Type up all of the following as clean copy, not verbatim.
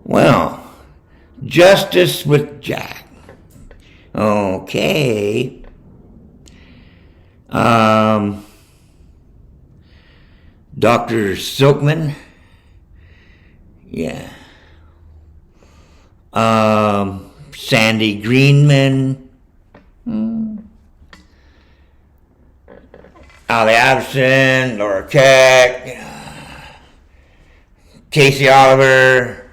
Well, justice with Jack. Okay. Dr. Silkman. Yeah. Sandy Greenman. Ali Iverson, Laura Keck, Casey Oliver,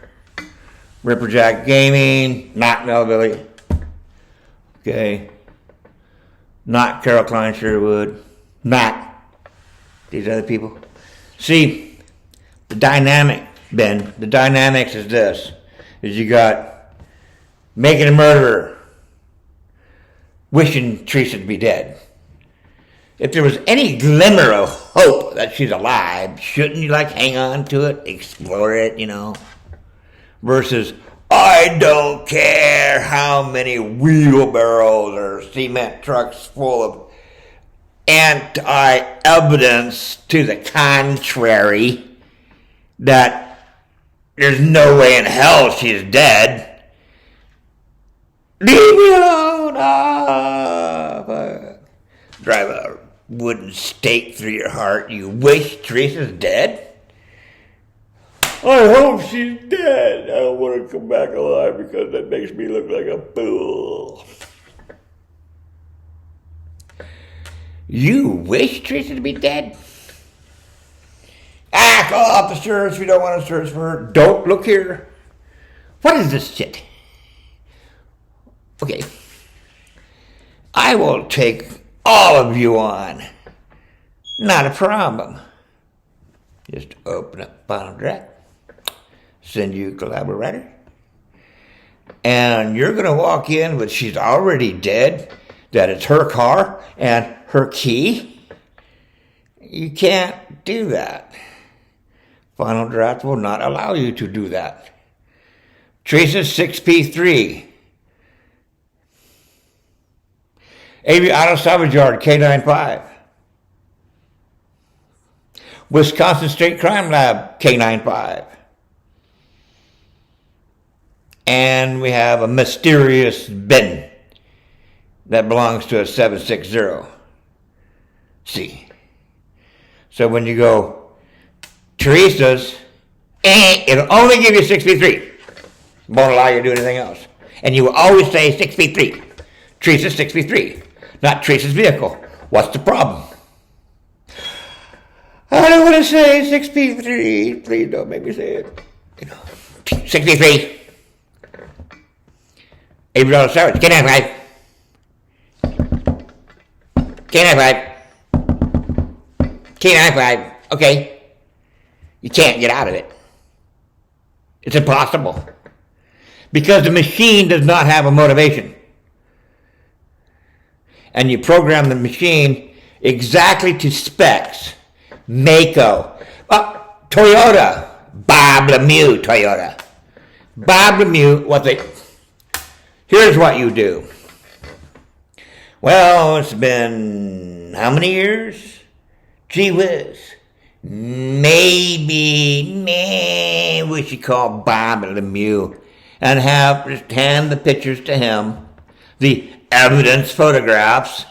Ripperjack Gaming, not Melville. Okay. Not Carol Klein Sherwood. Not these other people. See, the dynamic, Ben, the dynamics is this. Is you got making a murderer, wishing Teresa to be dead. If there was any glimmer of hope that she's alive, shouldn't you hang on to it, explore it, Versus, I don't care how many wheelbarrows or cement trucks full of anti-evidence to the contrary that there's no way in hell she's dead. Leave me alone! Drive a wooden stake through your heart. You wish Teresa's dead? I hope she's dead. I don't want to come back alive because that makes me look like a fool. You wish Teresa to be dead? Call off the search. We don't want to search for her. Don't look here. What is this shit? Okay. I will take all of you on. Not a problem. Just open up Final Draft, send you a collaborator, and you're going to walk in with she's already dead, that it's her car and her key. You can't do that. Final Draft will not allow you to do that. Teresa's 6P3. Avery Auto Salvage Yard, K95. Wisconsin State Crime Lab, K95. And we have a mysterious bin that belongs to a 760. C. So when you go Teresa's, it'll only give you 6P3. Won't allow you to do anything else. And you will always say 6P3. Teresa's 6P3. Not Teresa's vehicle. What's the problem? I don't want to say 6P3. Please don't make me say it. 6P3. $8 service. K95. K95. K95. Okay. You can't get out of it. It's impossible. Because the machine does not have a motivation. And you program the machine exactly to specs. Mako. Toyota. Bob Lemieux Toyota. Bob Lemieux, here's what you do. Well, it's been how many years? Gee whiz. Maybe we should call Bob Lemieux and just hand the pictures to him. The evidence photographs,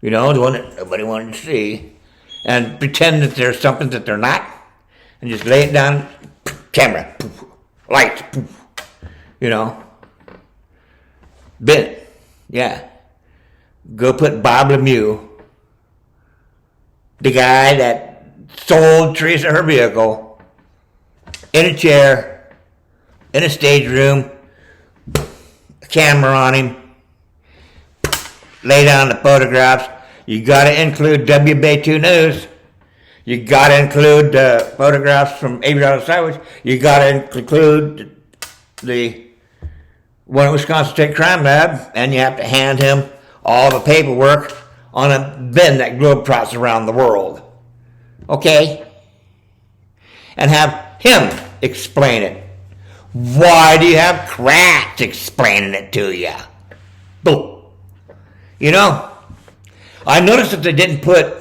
the one that nobody wanted to see, and pretend that there's something that they're not, and just lay it down, camera, poof, lights, poof, bin it, yeah. Go put Bob Lemieux, the guy that sold Teresa her vehicle, in a chair, in a stage room, a camera on him, lay down the photographs. You got to include WB2 News. You got to include the photographs from Avery Auto Salvage. You got to include the one at Wisconsin State Crime Lab, and you have to hand him all the paperwork on a bin that globetrots around the world. Okay? And have him explain it. Why do you have Kratz explaining it to you? Boom. I noticed that they didn't put,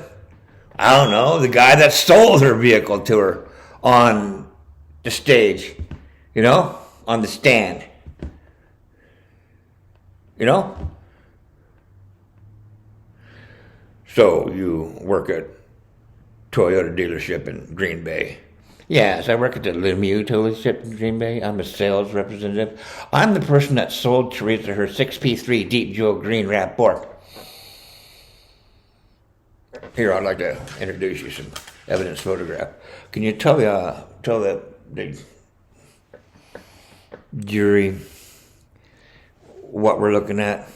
the guy that sold her vehicle to her on the stage. on the stand. You know? So you work at Toyota dealership in Green Bay. Yes, I work at the Lemieux dealership in Green Bay. I'm a sales representative. I'm the person that sold Teresa her 6P3 Deep Joe Green Wrap pork. Here, I'd like to introduce you some evidence photograph. Can you tell the jury what we're looking at?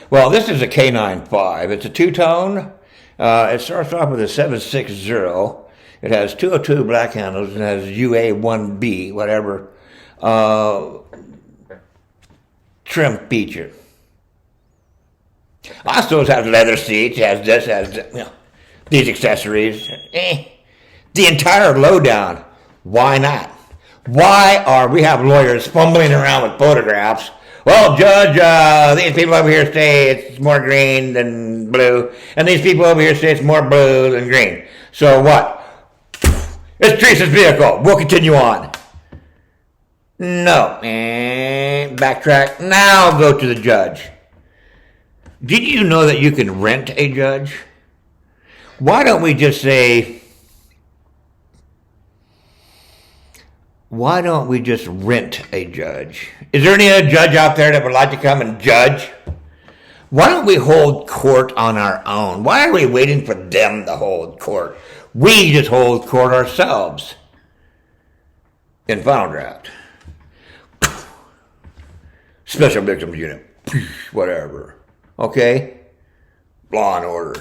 Well, this is a K95. It's a two-tone. It starts off with a 760. It has 202 black handles and has UA1B, whatever, trim feature. Also, it has leather seats, has this, these accessories. The entire lowdown. Why not? Why are we have lawyers fumbling around with photographs? Well, Judge, these people over here say it's more green than blue, and these people over here say it's more blue than green. So what? It's Teresa's vehicle. We'll continue on. No. Backtrack. Now go to the judge. Did you know that you can rent a judge? Why don't we just say, why don't we just rent a judge? Is there any other judge out there that would like to come and judge? Why don't we hold court on our own? Why are we waiting for them to hold court? We just hold court ourselves in final draft. Special Victims Unit, whatever. Okay? Law and order.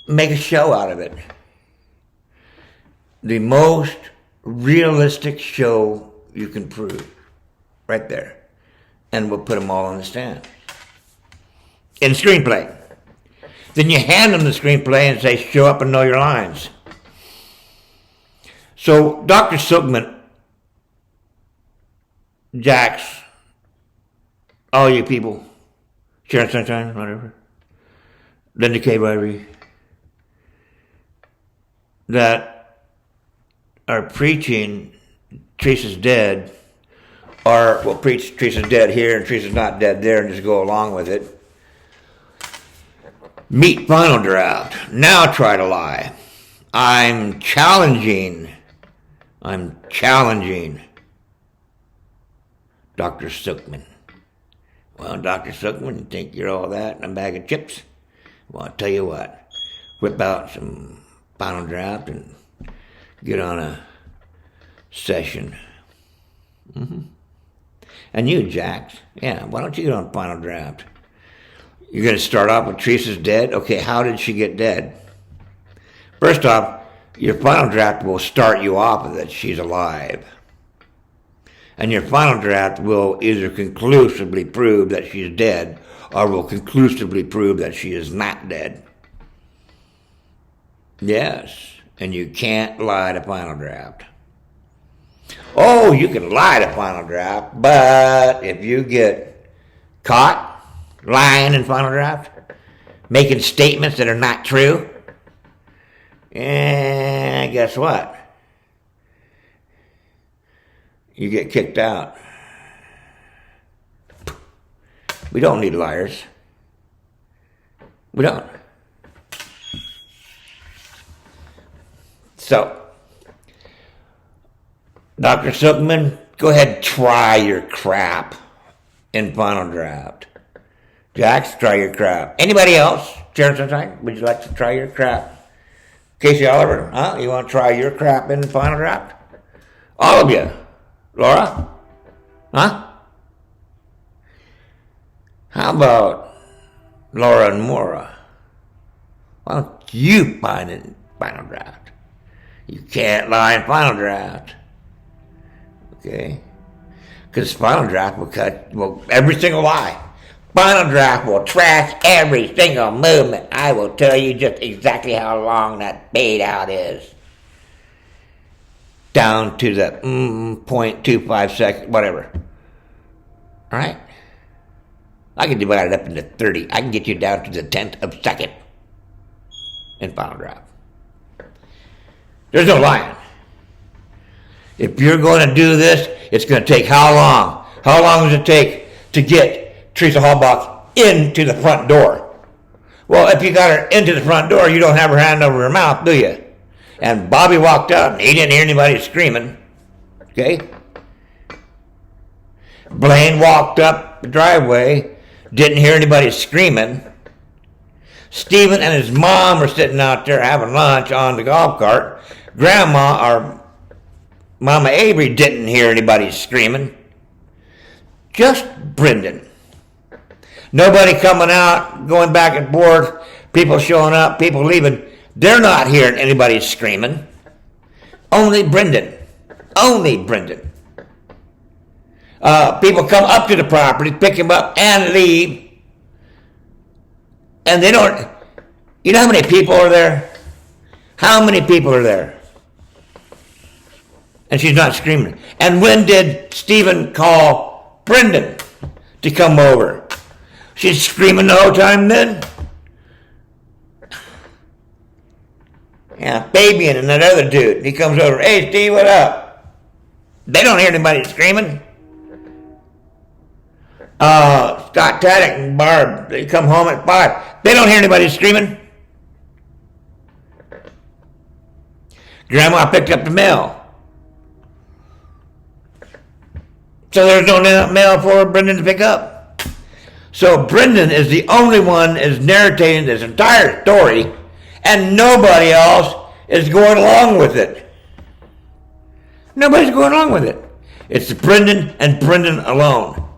Make a show out of it. The most realistic show you can prove. Right there. And we'll put them all on the stand. In screenplay. Then you hand them the screenplay and say, show up and know your lines. So Dr. Silkman, JAX, all you people, Sharon Sunshine, whatever, Linda K. Riley, that are preaching Teresa's dead, or will preach Teresa's dead here and Teresa's not dead there and just go along with it. Meet final draft. Now try to lie. I'm challenging Dr. Silkman. Well, Dr. Silkman, you think you're all that in a bag of chips? Well, I'll tell you what. Whip out some final draft and get on a session. And you, JAX, yeah, why don't you get on final draft? You're going to start off with Teresa's dead? Okay, how did she get dead? First off, your final draft will start you off with that she's alive. And your final draft will either conclusively prove that she's dead or will conclusively prove that she is not dead. Yes, and you can't lie to final draft. Oh, you can lie to final draft, but if you get caught lying in final draft, making statements that are not true, and guess what? You get kicked out. We don't need liars. We don't. So, Dr. Silkman, go ahead and try your crap in final draft. JAX, try your crap. Anybody else? Sharon Sunshine, would you like to try your crap? Casey Oliver, huh? You want to try your crap in final draft? All of you. Laura? Huh? How about Laura and Maura? Why don't you find it in final draft? You can't lie in final draft. Okay? Because final draft will every single lie. Final draft will trash every single movement. I will tell you just exactly how long that fade out is. Down to the 0.25 seconds, whatever. All right? I can divide it up into 30. I can get you down to the 10th of a second in final draft. There's no lying. If you're going to do this, it's going to take how long? How long does it take to get Teresa Halbach into the front door? Well, if you got her into the front door, you don't have her hand over her mouth, do you? And Bobby walked out, and he didn't hear anybody screaming. Okay? Blaine walked up the driveway, didn't hear anybody screaming. Stephen and his mom were sitting out there having lunch on the golf cart. Grandma, or Mama Avery, didn't hear anybody screaming. Just Brendan. Nobody coming out, going back and forth, people showing up, people leaving. They're not hearing anybody screaming. Only Brendan. Only Brendan. People come up to the property, pick him up, and leave. And they don't... You know how many people are there? How many people are there? And she's not screaming. And when did Stephen call Brendan to come over? She's screaming the whole time then? Yeah, Fabian and that other dude. He comes over. Hey, Steve, what up? They don't hear anybody screaming. Scott Taddock and Barb, they come home at 5. They don't hear anybody screaming. Grandma picked up the mail. So there's no mail for Brendan to pick up. So Brendan is the only one is narrating this entire story, and nobody else is going along with it. Nobody's going along with it. It's Brendan and Brendan alone.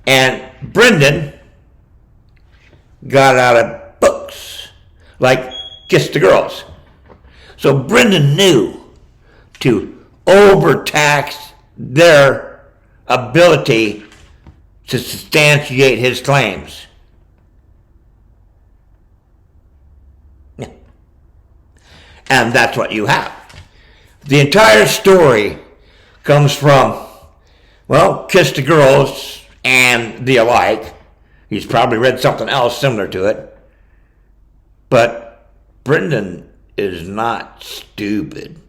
And Brendan got out of books like Kiss the Girls. So Brendan knew to overtax their ability to substantiate his claims. Yeah. And that's what you have. The entire story comes from, well, Kiss the Girls and the alike. He's probably read something else similar to it. But Brendan is not stupid.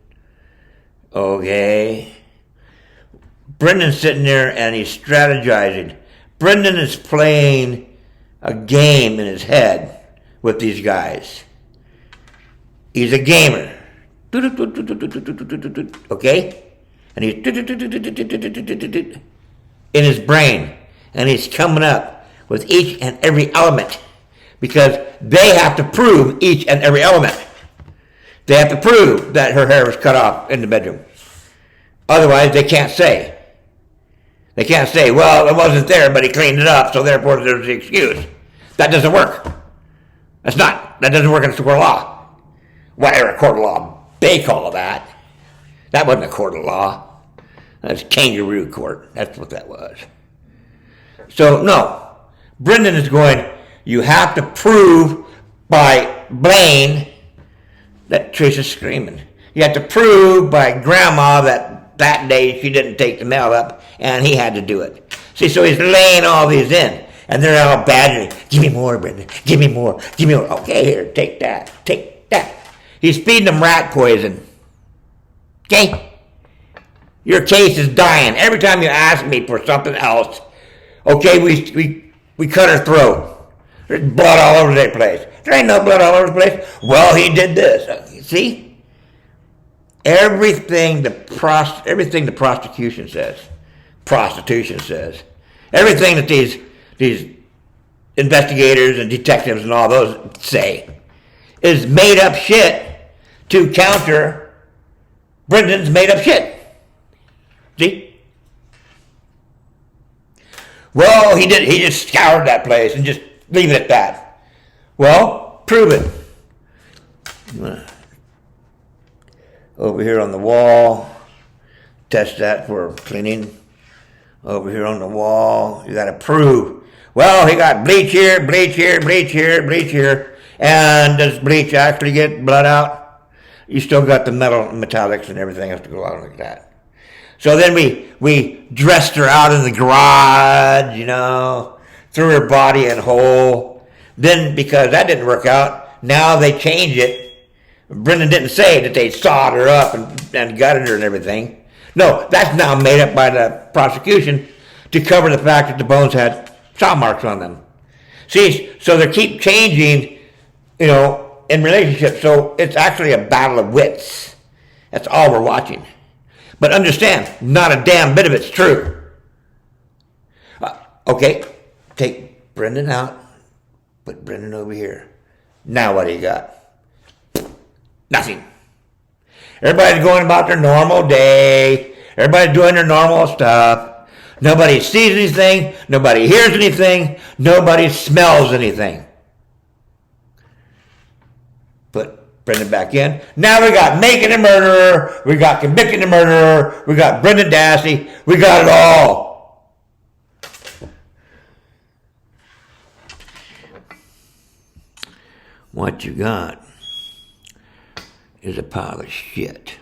Okay? Brendan's sitting there and he's strategizing. Brendan is playing a game in his head with these guys. He's a gamer. Okay? And he's in his brain. And he's coming up with each and every element. Because they have to prove each and every element. They have to prove that her hair was cut off in the bedroom. Otherwise, they can't say. They can't say, well, it wasn't there, but he cleaned it up, so therefore there's the excuse. That doesn't work. That doesn't work in a court of law. Whatever court of law they call that. That wasn't a court of law. That's kangaroo court. That's what that was. So, no. Brendan is going, you have to prove by Blaine that Teresa's screaming. You have to prove by Grandma that day she didn't take the mail up and he had to do it. See, so he's laying all these in. And they're all badgering. Give me more, Brendan. Give me more. Give me more. Okay, here, take that. Take that. He's feeding them rat poison. Okay? Your case is dying. Every time you ask me for something else, okay, we cut her throat. There's blood all over the place. There ain't no blood all over the place. Well, he did this. See? Everything the prosecution says, prostitution says, everything that these investigators and detectives and all those say is made up shit to counter Brendan's made up shit. See? Well, he just scoured that place and just leave it at that. Well, prove it. Over here on the wall, test that for cleaning. Over here on the wall, you got to prove. Well, he got bleach here, bleach here, bleach here, bleach here. And does bleach actually get blood out? You still got the metallics and everything has to go out like that. So then we dressed her out in the garage, threw her body in hole. Then, because that didn't work out, now they change it. Brendan didn't say that they sawed her up and gutted her and everything. No, that's now made up by the prosecution to cover the fact that the bones had saw marks on them. See, so they keep changing, in relationships. So it's actually a battle of wits. That's all we're watching. But understand, not a damn bit of it's true. Okay, take Brendan out, put Brendan over here. Now what do you got? Nothing. Everybody's going about their normal day. Everybody's doing their normal stuff. Nobody sees anything. Nobody hears anything. Nobody smells anything. Put Brendan back in. Now we got making a murderer. We got convicting a murderer. We got Brendan Dassey. We got it all. What you got is a pile of shit.